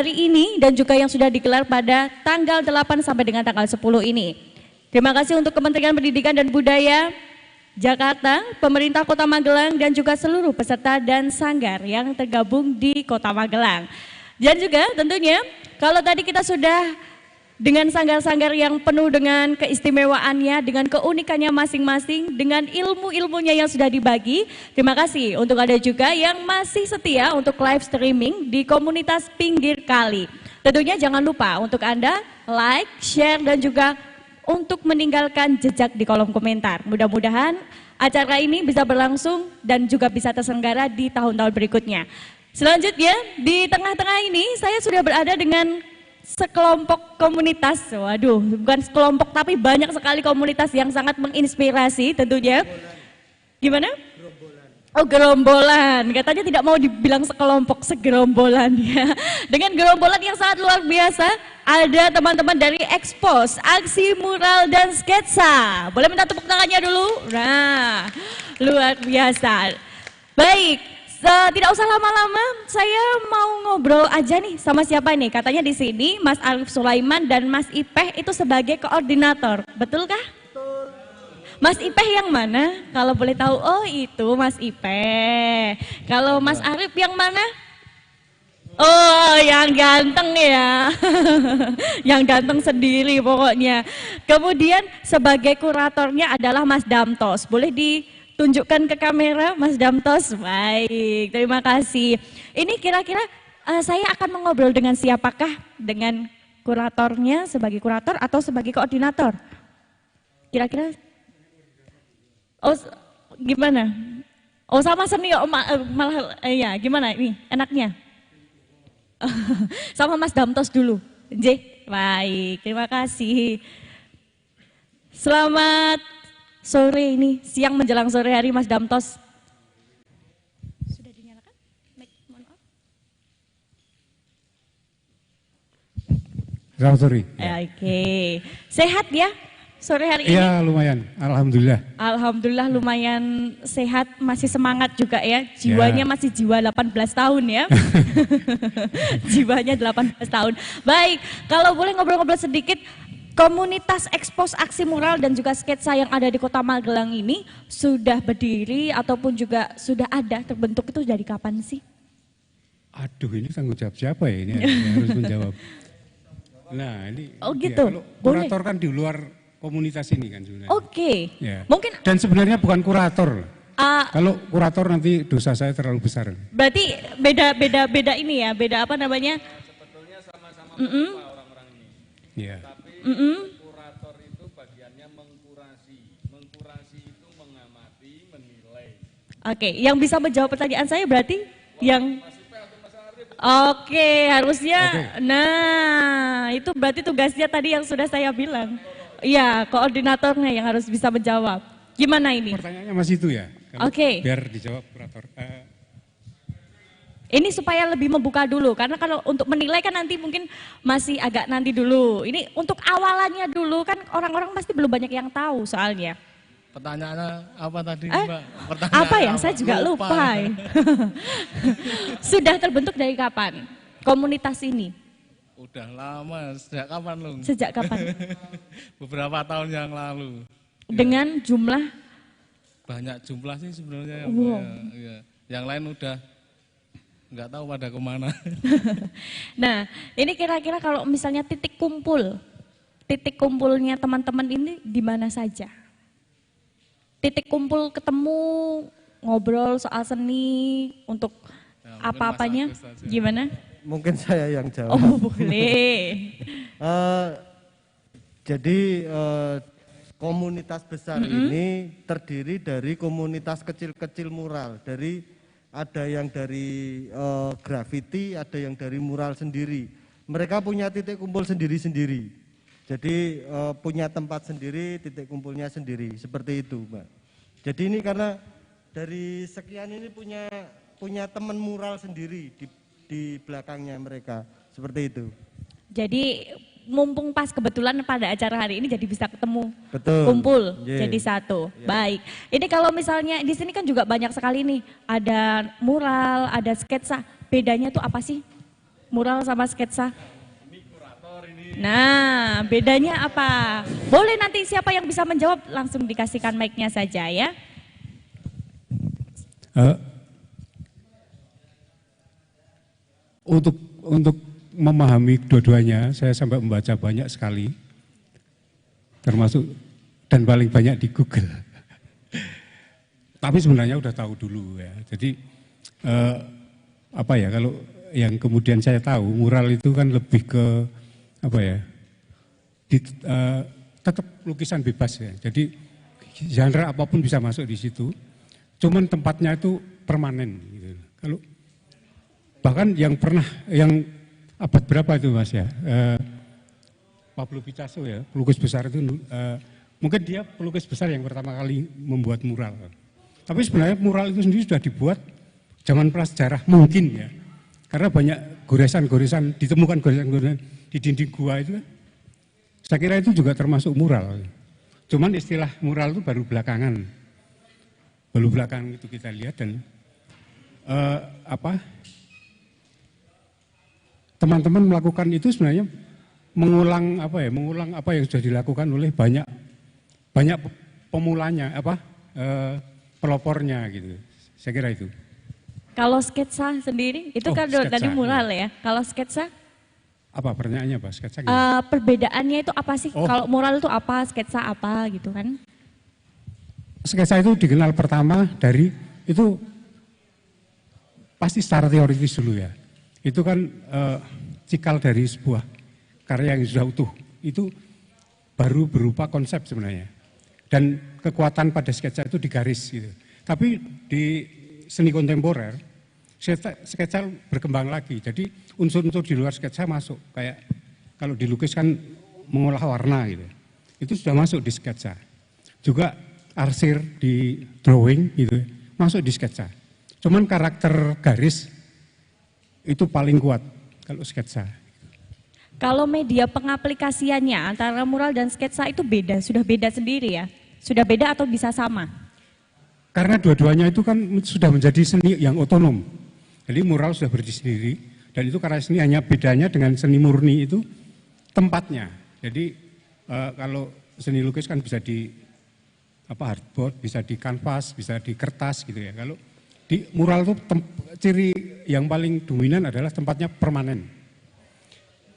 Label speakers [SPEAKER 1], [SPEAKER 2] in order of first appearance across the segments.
[SPEAKER 1] hari ini dan juga yang sudah digelar pada tanggal 8 sampai dengan tanggal 10 ini. Terima kasih untuk Kementerian Pendidikan dan Budaya Jakarta, pemerintah Kota Magelang dan juga seluruh peserta dan sanggar yang tergabung di Kota Magelang. Dan juga tentunya kalau tadi kita sudah dengan sanggar-sanggar yang penuh dengan keistimewaannya, dengan keunikannya masing-masing, dengan ilmu-ilmunya yang sudah dibagi. Terima kasih untuk Anda juga yang masih setia untuk live streaming di komunitas Pinggir Kali. Tentunya jangan lupa untuk Anda like, share dan juga untuk meninggalkan jejak di kolom komentar. Mudah-mudahan acara ini bisa berlangsung dan juga bisa terselenggara di tahun-tahun berikutnya. Selanjutnya di tengah-tengah ini saya sudah berada dengan sekelompok komunitas, waduh bukan sekelompok tapi banyak sekali komunitas yang sangat menginspirasi tentunya. Gimana? Gerombolan. Oh gerombolan, katanya tidak mau dibilang sekelompok, segerombolan ya. Dengan gerombolan yang sangat luar biasa, ada teman-teman dari Expos, Aksi Mural dan Sketsa. Boleh minta tepuk tangannya dulu? Nah, luar biasa. Baik. Tidak usah lama-lama, saya mau ngobrol aja nih sama siapa nih? Katanya di sini Mas Arif Sulaiman dan Mas Ipeh itu sebagai koordinator, betulkah? Betul. Mas Ipeh yang mana? Kalau boleh tahu, oh itu Mas Ipeh. Kalau Mas Arif yang mana? Oh yang ganteng ya, yang ganteng sendiri pokoknya. Kemudian sebagai kuratornya adalah Mas Damtos, boleh tunjukkan ke kamera Mas Damtos. Baik, terima kasih. Ini kira-kira saya akan mengobrol dengan siapakah? Dengan kuratornya sebagai kurator atau sebagai koordinator? Kira-kira? Oh gimana? Oh sama senior malah ya gimana ini enaknya? Sama Mas Damtos dulu. J. Baik, terima kasih. Selamat sore ini, siang menjelang sore hari Mas Damtos. Sudah dinyalakan? Mohon maaf.
[SPEAKER 2] Selamat sore.
[SPEAKER 1] Ya. Oke. Sehat ya sore hari ini?
[SPEAKER 2] Iya lumayan, alhamdulillah.
[SPEAKER 1] Alhamdulillah lumayan sehat, masih semangat juga ya. Jiwanya ya. Masih jiwa 18 tahun ya. Jiwanya 18 tahun. Baik, kalau boleh ngobrol-ngobrol sedikit. Komunitas Expos Aksi Mural dan juga Sketsa yang ada di Kota Magelang ini sudah berdiri ataupun juga sudah ada terbentuk itu dari kapan sih?
[SPEAKER 2] Aduh ini tanggung jawab siapa ya ini yang harus menjawab. Nah ini
[SPEAKER 1] oh gitu.
[SPEAKER 2] Ya, kalau kurator kan di luar komunitas ini kan sebenarnya.
[SPEAKER 1] Oke.
[SPEAKER 2] Ya.
[SPEAKER 1] Mungkin
[SPEAKER 2] dan sebenarnya bukan kurator. Kalau kurator nanti dosa saya terlalu besar.
[SPEAKER 1] Berarti beda ini ya, beda apa namanya?
[SPEAKER 3] Sebetulnya sama-sama orang-orang ini.
[SPEAKER 2] Iya.
[SPEAKER 3] Kurator itu bagiannya mengkurasi itu mengamati, menilai.
[SPEAKER 1] Oke, yang bisa menjawab pertanyaan saya berarti yang Oke, harusnya Nah, itu berarti tugasnya tadi yang sudah saya bilang. Iya, koordinatornya yang harus bisa menjawab. Gimana ini?
[SPEAKER 2] Pertanyaannya masih itu ya?
[SPEAKER 1] Oke.
[SPEAKER 2] Biar dijawab kurator.
[SPEAKER 1] Ini supaya lebih membuka dulu, karena kalau untuk menilai kan nanti mungkin masih agak nanti dulu. Ini untuk awalannya dulu, kan orang-orang pasti belum banyak yang tahu soalnya.
[SPEAKER 3] Pertanyaannya apa tadi Mbak?
[SPEAKER 1] Apa ya? Saya juga lupa. Sudah terbentuk dari kapan komunitas ini?
[SPEAKER 3] Udah lama, sejak kapan Lung?
[SPEAKER 1] Sejak kapan?
[SPEAKER 3] Beberapa tahun yang lalu.
[SPEAKER 1] Dengan jumlah?
[SPEAKER 3] Banyak jumlah sih sebenarnya.
[SPEAKER 1] Wow.
[SPEAKER 3] Ya. Yang lain udah nggak tahu pada kemana.
[SPEAKER 1] Nah, ini kira-kira kalau misalnya titik kumpulnya teman-teman ini di mana saja? Titik kumpul ketemu, ngobrol soal seni, untuk apa-apanya, gimana?
[SPEAKER 4] Mungkin saya yang jawab.
[SPEAKER 1] Oh boleh.
[SPEAKER 4] Jadi komunitas besar ini terdiri dari komunitas kecil-kecil mural, ada yang dari graffiti, ada yang dari mural sendiri. Mereka punya titik kumpul sendiri-sendiri. Jadi punya tempat sendiri, titik kumpulnya sendiri. Seperti itu, Mbak. Jadi ini karena dari sekian ini punya teman mural sendiri di belakangnya mereka. Seperti itu.
[SPEAKER 1] Jadi mumpung pas kebetulan pada acara hari ini jadi bisa ketemu,
[SPEAKER 4] betul,
[SPEAKER 1] kumpul jadi satu. Baik. Ini kalau misalnya di sini kan juga banyak sekali nih, ada mural, ada sketsa. Bedanya tuh apa sih? Mural sama sketsa. Nah, bedanya apa? Boleh nanti siapa yang bisa menjawab langsung dikasihkan mic-nya saja ya.
[SPEAKER 2] Untuk memahami dua-duanya, saya sampai membaca banyak sekali, termasuk dan paling banyak di Google. Tapi sebenarnya udah tahu dulu ya. Jadi apa ya, kalau yang kemudian saya tahu mural itu kan lebih ke apa ya, tetap lukisan bebas ya. Jadi genre apapun bisa masuk di situ. Cuman tempatnya itu permanen. Gitu. Kalau bahkan yang abad berapa itu Mas ya? Pablo Picasso ya, pelukis besar itu mungkin dia pelukis besar yang pertama kali membuat mural. Tapi sebenarnya mural itu sendiri sudah dibuat zaman prasejarah mungkin ya. Karena banyak goresan-goresan, ditemukan goresan-goresan di dinding gua itu kan. Saya kira itu juga termasuk mural. Cuman istilah mural itu baru belakangan. Baru belakangan itu kita lihat dan teman-teman melakukan itu sebenarnya mengulang apa yang sudah dilakukan oleh banyak pemulanya, pelopornya gitu. Saya kira itu.
[SPEAKER 1] Kalau sketsa sendiri itu kan tadi mural ya. Kalau sketsa?
[SPEAKER 2] Apa pertanyaannya Pak? Sketsa
[SPEAKER 1] perbedaannya itu apa sih? Kalau mural itu apa, sketsa apa gitu kan?
[SPEAKER 2] Sketsa itu dikenal pertama dari itu pasti secara teoritis dulu ya. Itu kan cikal dari sebuah karya yang sudah utuh. Itu baru berupa konsep sebenarnya. Dan kekuatan pada sketsa itu di garis gitu. Tapi di seni kontemporer, sketsa berkembang lagi. Jadi unsur-unsur di luar sketsa masuk. Kayak kalau dilukis kan mengolah warna gitu. Itu sudah masuk di sketsa. Juga arsir di drawing gitu, masuk di sketsa. Cuman karakter garis itu paling kuat kalau sketsa.
[SPEAKER 1] Kalau media pengaplikasiannya antara mural dan sketsa itu beda, sudah beda sendiri ya? Sudah beda atau bisa sama?
[SPEAKER 2] Karena dua-duanya itu kan sudah menjadi seni yang otonom. Jadi mural sudah berdiri sendiri dan itu karya seni, hanya bedanya dengan seni murni itu tempatnya. Jadi kalau seni lukis kan bisa di hardboard, bisa di kanvas, bisa di kertas gitu ya. Kalau di mural itu ciri yang paling dominan adalah tempatnya permanen.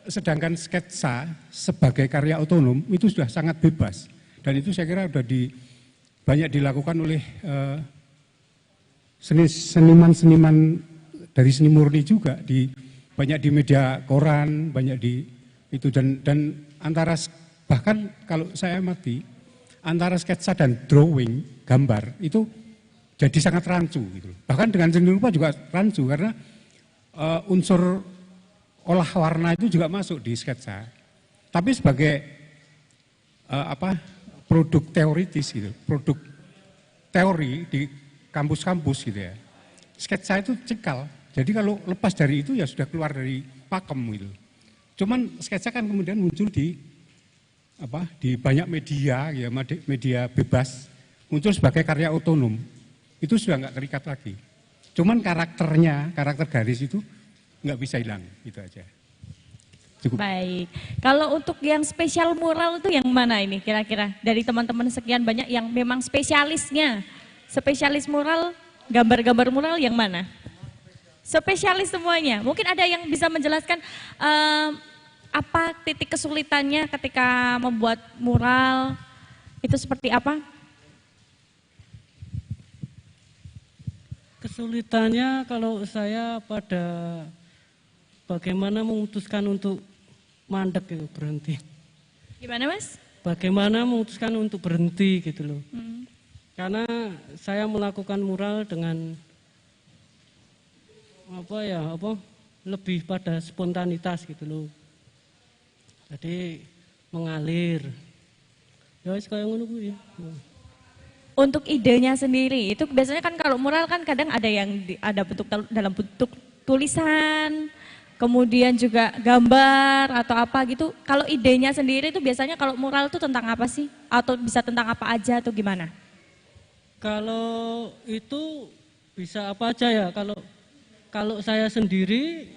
[SPEAKER 2] Sedangkan sketsa sebagai karya otonom itu sudah sangat bebas. Dan itu saya kira sudah banyak dilakukan oleh seniman-seniman dari seni murni juga, banyak di media koran, banyak di itu dan antara bahkan kalau saya amati antara sketsa dan drawing gambar itu jadi sangat rancu gitu. Bahkan dengan seni rupa juga rancu karena unsur olah warna itu juga masuk di sketsa. Tapi sebagai produk teoritis gitu, produk teori di kampus-kampus gitu ya. Sketsa itu cikal. Jadi kalau lepas dari itu ya sudah keluar dari pakem gitu. Cuman sketsa kan kemudian muncul di banyak media ya, media bebas, muncul sebagai karya otonom. Itu sudah nggak terikat lagi. Cuman karakter garis itu nggak bisa hilang, gitu aja. Cukup.
[SPEAKER 1] Baik, kalau untuk yang spesial mural itu yang mana ini kira-kira? Dari teman-teman sekian banyak yang memang spesialisnya, spesialis mural, gambar-gambar mural yang mana? Spesialis semuanya, mungkin ada yang bisa menjelaskan apa titik kesulitannya ketika membuat mural, itu seperti apa?
[SPEAKER 5] Kesulitannya kalau saya pada bagaimana memutuskan untuk mandek itu berhenti.
[SPEAKER 1] Gimana Mas?
[SPEAKER 5] Bagaimana memutuskan untuk berhenti gitu loh. Karena saya melakukan mural dengan lebih pada spontanitas gitu loh. Jadi mengalir. Ya wis kaya ngono kuwi.
[SPEAKER 1] Untuk idenya sendiri, itu biasanya kan kalau mural kan kadang ada yang ada dalam bentuk tulisan, kemudian juga gambar atau apa gitu. Kalau idenya sendiri itu biasanya kalau mural itu tentang apa sih? Atau bisa tentang apa aja atau gimana?
[SPEAKER 5] Kalau itu bisa apa aja ya. Kalau saya sendiri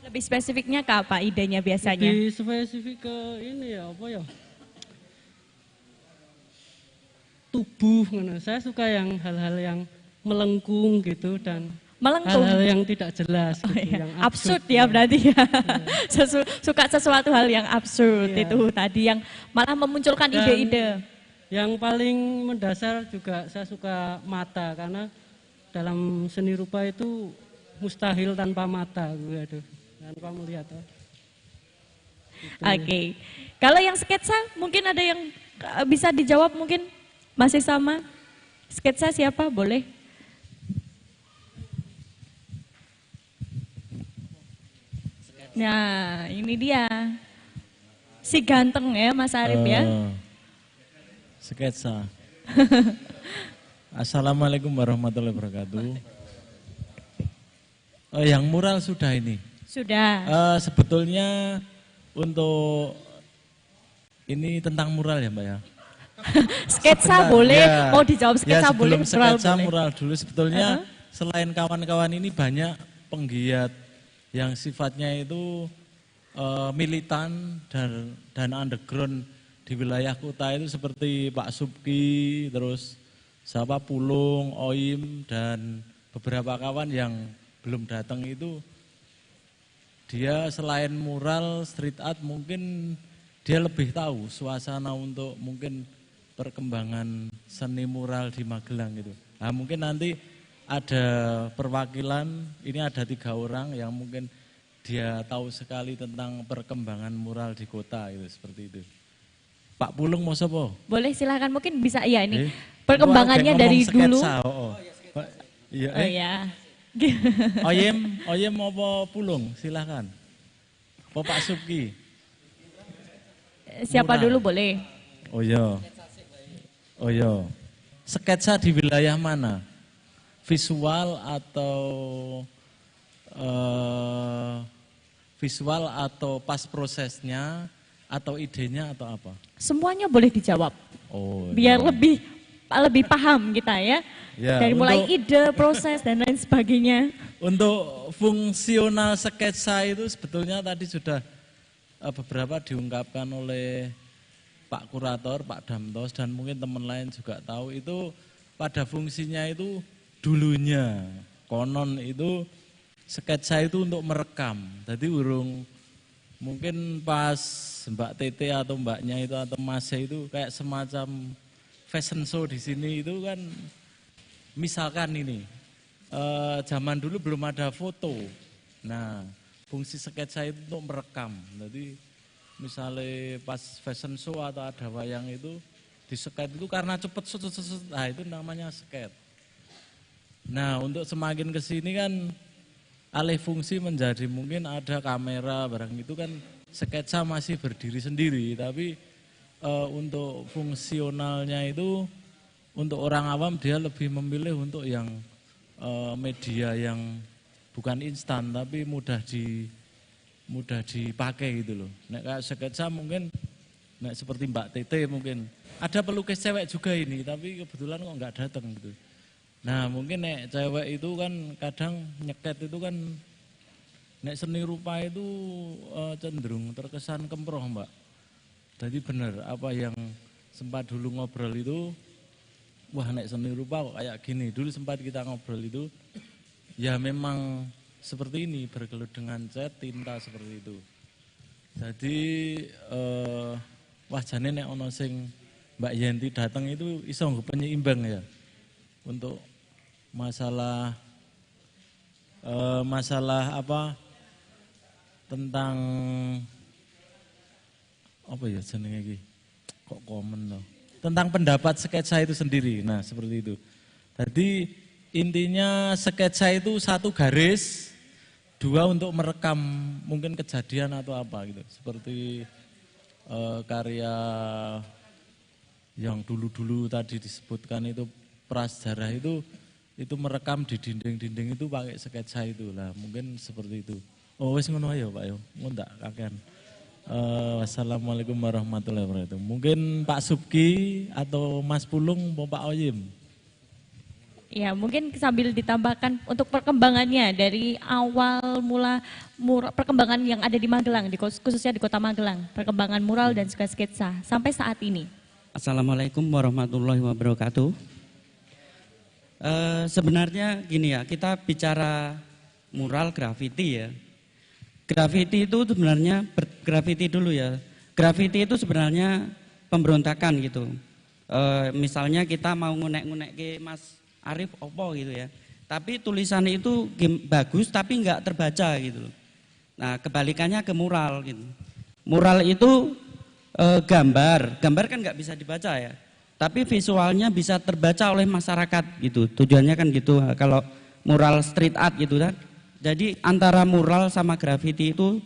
[SPEAKER 1] Lebih spesifiknya ke apa idenya biasanya?
[SPEAKER 5] Lebih spesifik ke ini ya, apa ya? Tubuh, saya suka yang hal-hal yang melengkung gitu dan
[SPEAKER 1] Melengkung.
[SPEAKER 5] hal-hal yang tidak jelas gitu,
[SPEAKER 1] Iya.
[SPEAKER 5] yang
[SPEAKER 1] Absurd ya berarti ya. Suka sesuatu hal yang absurd
[SPEAKER 5] Iya.
[SPEAKER 1] itu tadi yang malah memunculkan
[SPEAKER 5] Dan
[SPEAKER 1] ide-ide.
[SPEAKER 5] yang paling mendasar juga saya suka mata, karena dalam seni rupa itu mustahil tanpa mata, aduh, tanpa melihat.
[SPEAKER 1] Oke. Kalau yang sketsa mungkin ada yang bisa dijawab mungkin masih sama. Sketsa siapa? Boleh. Nah, ini dia. Si ganteng ya Mas Arif ya.
[SPEAKER 6] Sketsa. Assalamualaikum warahmatullahi wabarakatuh. Yang mural sudah ini.
[SPEAKER 1] Sudah.
[SPEAKER 6] Sebetulnya untuk ini tentang mural ya Mbak ya.
[SPEAKER 1] Sketsa boleh,
[SPEAKER 6] Ya,
[SPEAKER 1] mau dijawab sketsa boleh,
[SPEAKER 6] sebelum sketsa
[SPEAKER 1] boleh.
[SPEAKER 6] mural dulu sebetulnya selain kawan-kawan ini banyak penggiat yang sifatnya itu militan dan underground di wilayah kota itu seperti Pak Subki, terus siapa Pulung, Oim dan beberapa kawan yang belum datang itu dia selain mural, street art mungkin dia lebih tahu suasana untuk mungkin perkembangan seni mural di Magelang gitu. Nah mungkin nanti ada perwakilan, ini ada 3 orang yang mungkin dia tahu sekali tentang perkembangan mural di kota gitu, seperti itu. Pak Pulung mau sapa?
[SPEAKER 1] Boleh silahkan mungkin bisa iya ini perkembangannya dari dulu.
[SPEAKER 6] Iya.
[SPEAKER 1] Oh ya.
[SPEAKER 6] Oyem apa Pulung? Silahkan. Apa Pak Subki?
[SPEAKER 1] Siapa
[SPEAKER 6] Mural.
[SPEAKER 1] dulu boleh.
[SPEAKER 6] Oh iya. Sketsa di wilayah mana? Visual atau pas prosesnya atau idenya atau apa?
[SPEAKER 1] Semuanya boleh dijawab.
[SPEAKER 6] Oh.
[SPEAKER 1] Biar
[SPEAKER 6] iya.
[SPEAKER 1] lebih paham kita ya.
[SPEAKER 6] Ya,
[SPEAKER 1] Dari mulai
[SPEAKER 6] untuk-
[SPEAKER 1] ide, proses dan lain sebagainya.
[SPEAKER 6] Untuk fungsional sketsa itu sebetulnya tadi sudah beberapa diungkapkan oleh Pak Kurator, Pak Damtos dan mungkin teman lain juga tahu itu pada fungsinya itu dulunya konon itu sketsa itu untuk merekam. Jadi mungkin pas Mbak Tete atau Mbaknya itu atau Masnya itu kayak semacam fashion show di sini itu kan misalkan ini zaman dulu belum ada foto. Nah, fungsi sketsa itu untuk merekam. Jadi misalnya pas fashion show atau ada wayang itu di sket itu karena cepet nah itu namanya sket. Nah, untuk semakin ke sini kan alih fungsi menjadi mungkin ada kamera barang itu kan sketsa masih berdiri sendiri, tapi untuk fungsionalnya itu untuk orang awam dia lebih memilih untuk yang media yang bukan instan tapi mudah dipakai gitu loh. Nek kayak sketsa mungkin nek seperti Mbak Tete mungkin ada pelukis cewek juga ini tapi kebetulan kok nggak datang gitu. Nah mungkin nek cewek itu kan kadang nyeket itu kan nek seni rupa itu cenderung terkesan kemproh Mbak. Jadi benar apa yang sempat dulu ngobrol itu, wah nek seni rupa kok kayak gini. Dulu sempat kita ngobrol itu, ya memang seperti ini bergelut dengan cat tinta seperti itu. Jadi wah jane nek ono sing Mbak Yenti datang itu iso nggo penyeimbang ya untuk masalah apa tentang apa ya jenenge iki kok komen loh tentang pendapat sketsa itu sendiri. Nah seperti itu. Jadi intinya sketsa itu satu garis, dua untuk merekam mungkin kejadian atau apa gitu. Seperti karya yang dulu-dulu tadi disebutkan itu prasejarah itu merekam di dinding-dinding itu pakai sketsa itu lah. Mungkin seperti itu. Oh wis ngono ae Pak yo. Mun tak kakean. Wassalamualaikum warahmatullahi wabarakatuh. Mungkin Pak Subki atau Mas Pulung atau Pak Oyim.
[SPEAKER 1] Ya, mungkin sambil ditambahkan untuk perkembangannya dari awal mula perkembangan yang ada di Magelang, khususnya di Kota Magelang, perkembangan mural dan juga sketsa sampai saat ini.
[SPEAKER 7] Assalamualaikum warahmatullahi wabarakatuh. Sebenarnya gini ya, kita bicara mural grafiti ya. Grafiti itu sebenarnya, grafiti dulu ya. Grafiti itu sebenarnya pemberontakan gitu. Misalnya kita mau ngunek-ngunek ke Mas Arif opo gitu ya. Tapi tulisannya itu bagus tapi nggak terbaca gitu loh. Nah kebalikannya ke mural gitu. Mural itu gambar kan nggak bisa dibaca ya. Tapi visualnya bisa terbaca oleh masyarakat gitu. Tujuannya kan gitu. Kalau mural street art gitu kan. Jadi antara mural sama grafiti itu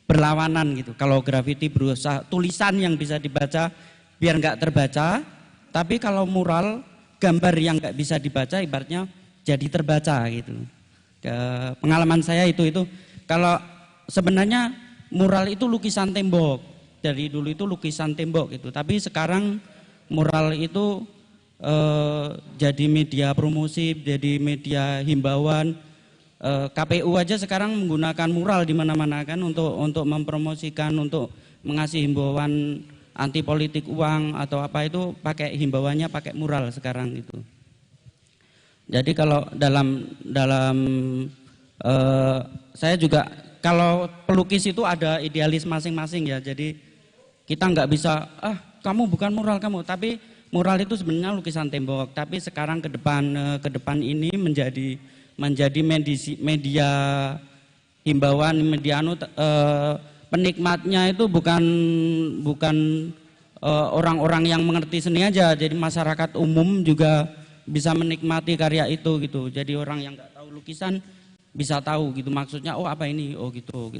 [SPEAKER 7] berlawanan gitu. Kalau grafiti berusaha tulisan yang bisa dibaca biar nggak terbaca. Tapi kalau mural gambar yang nggak bisa dibaca ibaratnya jadi terbaca gitu. Pengalaman saya itu kalau sebenarnya mural itu lukisan tembok. Dari dulu itu lukisan tembok gitu. Tapi sekarang mural itu jadi media promosi, jadi media himbauan. KPU aja sekarang menggunakan mural di mana-mana kan untuk mempromosikan, untuk mengasih himbauan anti politik uang atau apa itu pakai himbauannya pakai mural sekarang gitu. Jadi kalau dalam saya juga kalau pelukis itu ada idealis masing-masing ya. Jadi kita nggak bisa kamu bukan mural kamu, tapi mural itu sebenarnya lukisan tembok. Tapi sekarang ke depan ini menjadi media himbauan, media penikmatnya itu bukan orang-orang yang mengerti seni aja, jadi masyarakat umum juga bisa menikmati karya itu gitu. Jadi orang yang nggak tahu lukisan bisa tahu gitu maksudnya, oh apa ini, oh gitu.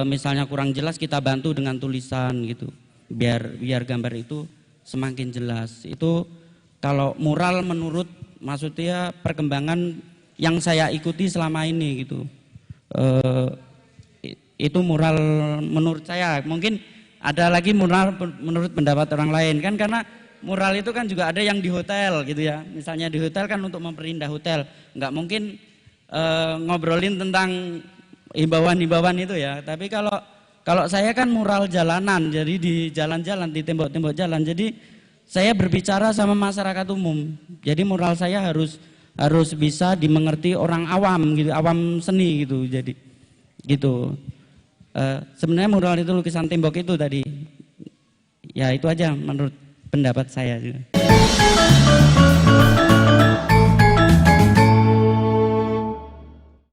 [SPEAKER 7] Misalnya kurang jelas kita bantu dengan tulisan gitu, biar gambar itu semakin jelas. Itu kalau mural menurut maksudnya perkembangan yang saya ikuti selama ini gitu. Itu mural menurut saya. Mungkin ada lagi mural menurut pendapat orang lain kan, karena mural itu kan juga ada yang di hotel gitu ya. Misalnya di hotel kan untuk memperindah hotel, nggak mungkin ngobrolin tentang himbauan-himbauan itu ya. Tapi kalau saya kan mural jalanan, jadi di jalan-jalan, di tembok-tembok jalan. Jadi saya berbicara sama masyarakat umum. Jadi mural saya harus bisa dimengerti orang awam gitu, awam seni gitu. Jadi gitu. Sebenarnya mural itu lukisan tembok itu tadi. Ya itu aja menurut pendapat saya juga.